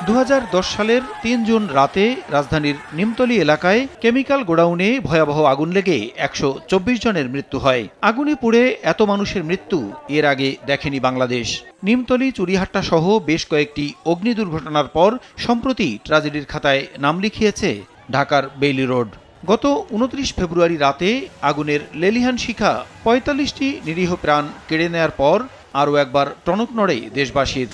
2010 সালের 3 জুন রাতে রাজধানীর নিমতলী এলাকায় কেমিক্যাল গোডাউনে ভয়াবহ আগুন লেগে 124 জনের মৃত্যু হয়। আগুনে পুড়ে এত মানুষের মৃত্যু এর আগে দেখেনি বাংলাদেশ। নিমতলী, চুরিহাট্টা সহ বেশ কয়েকটি অগ্নি দুর্ঘটনার পর সম্প্রতি ট্র্যাজেডির খাতায় নাম লিখিয়েছে ঢাকার বেইলি রোড। গত 29 ফেব্রুয়ারি রাতে আগুনের লেলিহান শিখা 45টি নিরীহ প্রাণ কেড়ে নেয়ার পর আরও একবার টনক নড়ে দেশবাসীর।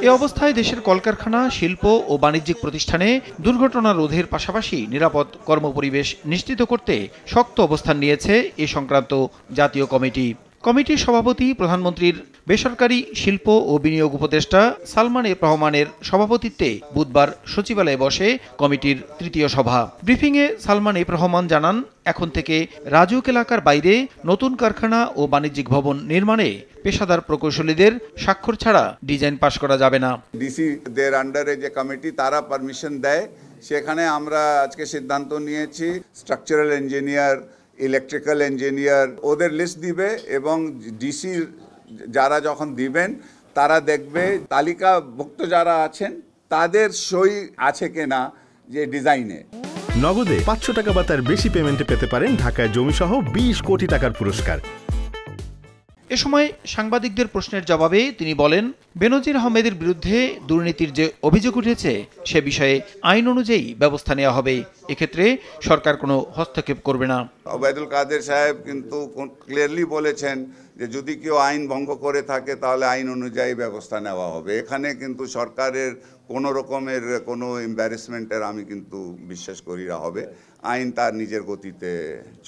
এ অবস্থায় দেশের কলকারখানা, শিল্প ও বাণিজ্যিক প্রতিষ্ঠানে দুর্ঘটনা রোধের পাশাপাশি নিরাপদ কর্মপরিবেশ নিশ্চিত করতে শক্ত অবস্থান নিয়েছে এ সংক্রান্ত জাতীয় কমিটি। কমিটির সভাপতি প্রধানমন্ত্রীর বেসরকারি শিল্প ও বিনিয়োগ উপদেষ্টা সালমান এফ রহমানের সভাপতিত্বে বুধবার সচিবালয়ে বসে কমিটির তৃতীয় সভা। ব্রিফিংয়ে সালমান এফ রহমান জানান, এখন থেকে রাজুক এলাকার বাইরে নতুন কারখানা ও বাণিজ্যিক ভবন নির্মাণে পেশাদার প্রকৌশলীদের স্বাক্ষর ছাড়া ডিজাইন পাস করা যাবে না। ডিসি দের আন্ডারে যে কমিটি তারা পারমিশন দেয়, সেখানে আমরা আজকে সিদ্ধান্ত নিয়েছি স্ট্রাকচারাল ইঞ্জিনিয়ার, ইলেকট্রিক্যাল ইঞ্জিনিয়ার ওদের লিস্ট দিবে এবং ডিসি যারা যখন দিবেন তারা দেখবে তালিকাভুক্ত যারা আছেন তাদের সই আছে কিনা যে ডিজাইনে। নগদে 500 টাকা বা তার বেশি পেমেন্টে পেতে পারেন ঢাকায় জমিসহ 20 কোটি টাকার পুরস্কার। এ সময় সাংবাদিকদের প্রশ্নের জবাবে তিনি বলেন, বেনজির আহমেদের বিরুদ্ধে দুর্নীতির যে অভিযোগ উঠেছে সে বিষয়ে আইন অনুযায়ী ব্যবস্থা নেওয়া হবে। এক্ষেত্রে সরকার কোনো হস্তক্ষেপ করবে না। ওবায়দুল কাদের সাহেব কিন্তু ক্লিয়ারলি বলেছেন যে যদি কেউ আইন ভঙ্গ করে থাকে তাহলে আইন অনুযায়ী ব্যবস্থা নেওয়া হবে। এখানে কিন্তু সরকারের কোনো রকমের কোনো এম্বারেসমেন্টের আমি কিন্তু বিশ্বাস করি না হবে। আইন তার নিজের গতিতে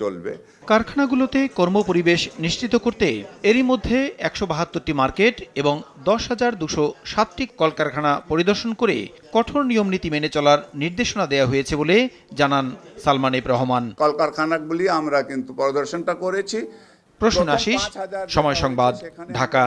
চলবে। কারখানাগুলোতে কর্মপরিবেশ নিশ্চিত করতে এরই মধ্যে 172টি মার্কেট এবং 10,207টি কলকারখানা পরিদর্শন করে কঠোর নিয়মনীতি মেনে চলার নির্দেশনা দেওয়া হয়েছে বলে জানান সালমান এফ রহমান। কলকারখানাগুলি আমরা কিন্তু পরিদর্শনটা করেছি। প্রসূন আশিস, সময় সংবাদ, ঢাকা।